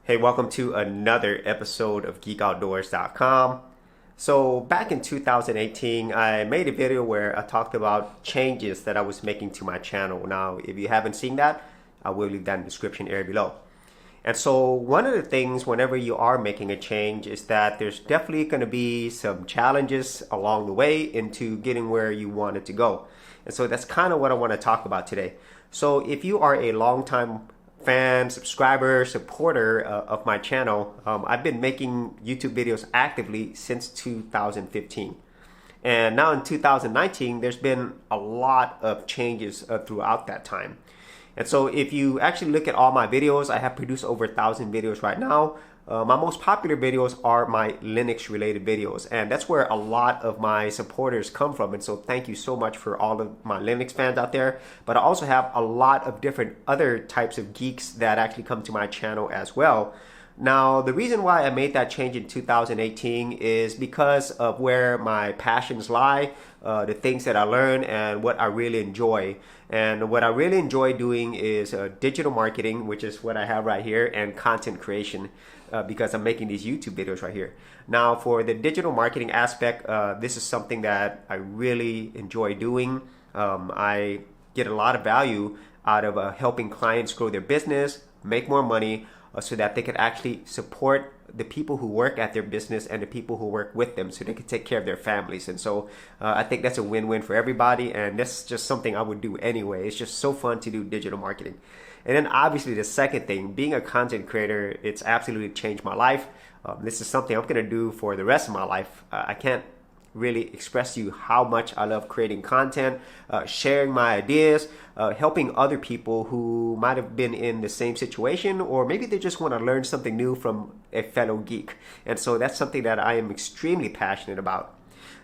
Hey, welcome to another episode of GeekOutdoors.com. So back in 2018, I made a video where I talked about changes that I was making to my channel. Now, if you haven't seen that, I will leave that in the description area below. And so one of the things whenever you are making a change is that there's definitely going to be some challenges along the way into getting where you want it to go. And so that's kind of what I want to talk about today. So if you are a long-time fan, subscriber, supporter of my channel, I've been making YouTube videos actively since 2015. And now in 2019, there's been a lot of changes throughout that time. And so if you actually look at all my videos, I have produced over 1,000 videos right now. My most popular videos are my Linux related videos, and that's where a lot of my supporters come from. And so thank you so much for all of my Linux fans out there. But I also have a lot of different other types of geeks that actually come to my channel as well. Now, the reason why I made that change in 2018 is because of where my passions lie, the things that I learn and what I really enjoy. And what I really enjoy doing is digital marketing, which is what I have right here, and content creation, because I'm making these YouTube videos right here. Now, for the digital marketing aspect, this is something that I really enjoy doing. I get a lot of value out of helping clients grow their business, make more money, so that they could actually support the people who work at their business and the people who work with them, so they can take care of their families. And so I think that's a win-win for everybody, and that's just something I would do anyway. It's just so fun to do digital marketing. And then obviously the second thing, being a content creator, it's absolutely changed my life. This is something I'm gonna do for the rest of my life. I can't really express to you how much I love creating content, sharing my ideas, helping other people who might have been in the same situation, or maybe they just want to learn something new from a fellow geek. And so that's something that I am extremely passionate about.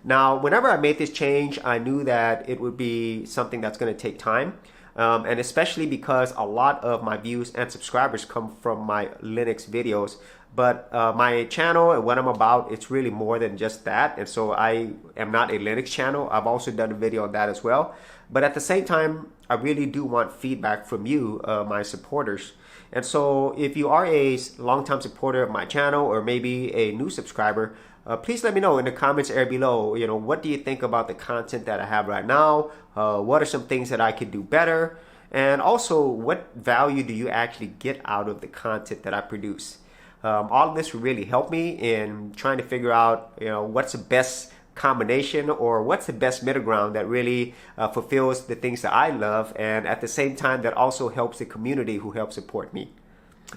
Now, whenever I made this change, I knew that it would be something that's going to take time. And especially because a lot of my views and subscribers come from my Linux videos. But my channel and what I'm about, it's really more than just that. And so I am not a Linux channel. I've also done a video on that as well. But at the same time, I really do want feedback from you, my supporters. And so if you are a long-time supporter of my channel, or maybe a new subscriber, please let me know in the comments area below, what do you think about the content that I have right now? What are some things that I could do better? And also, what value do you actually get out of the content that I produce? All of this will really help me in trying to figure out, what's the best combination, or what's the best middle ground that really fulfills the things that I love, and at the same time that also helps the community who helps support me.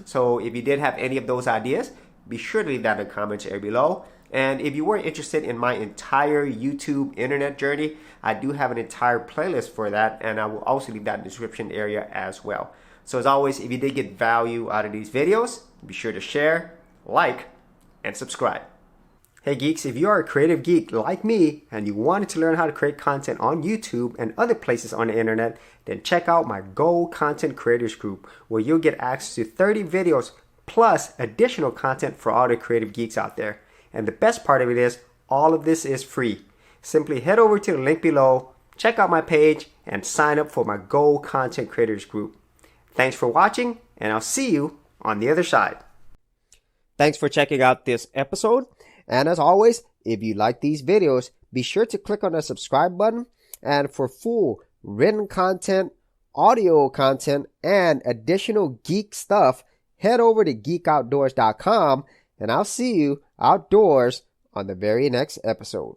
So if you did have any of those ideas, be sure to leave that in the comments area below. And if you were interested in my entire YouTube internet journey, I do have an entire playlist for that, and I will also leave that in the description area as well. So as always, if you did get value out of these videos, be sure to share, like, and subscribe. Hey geeks, if you are a creative geek like me and you wanted to learn how to create content on YouTube and other places on the internet, then check out my Gold Content Creators Group, where you'll get access to 30 videos plus additional content for all the creative geeks out there. And the best part of it is, all of this is free. Simply head over to the link below, check out my page, and sign up for my Gold Content Creators Group. Thanks for watching, and I'll see you on the other side. Thanks for checking out this episode. And as always, if you like these videos, be sure to click on the subscribe button. And for full written content, audio content, and additional geek stuff, head over to GeekOutdoors.com, and I'll see you outdoors on the very next episode.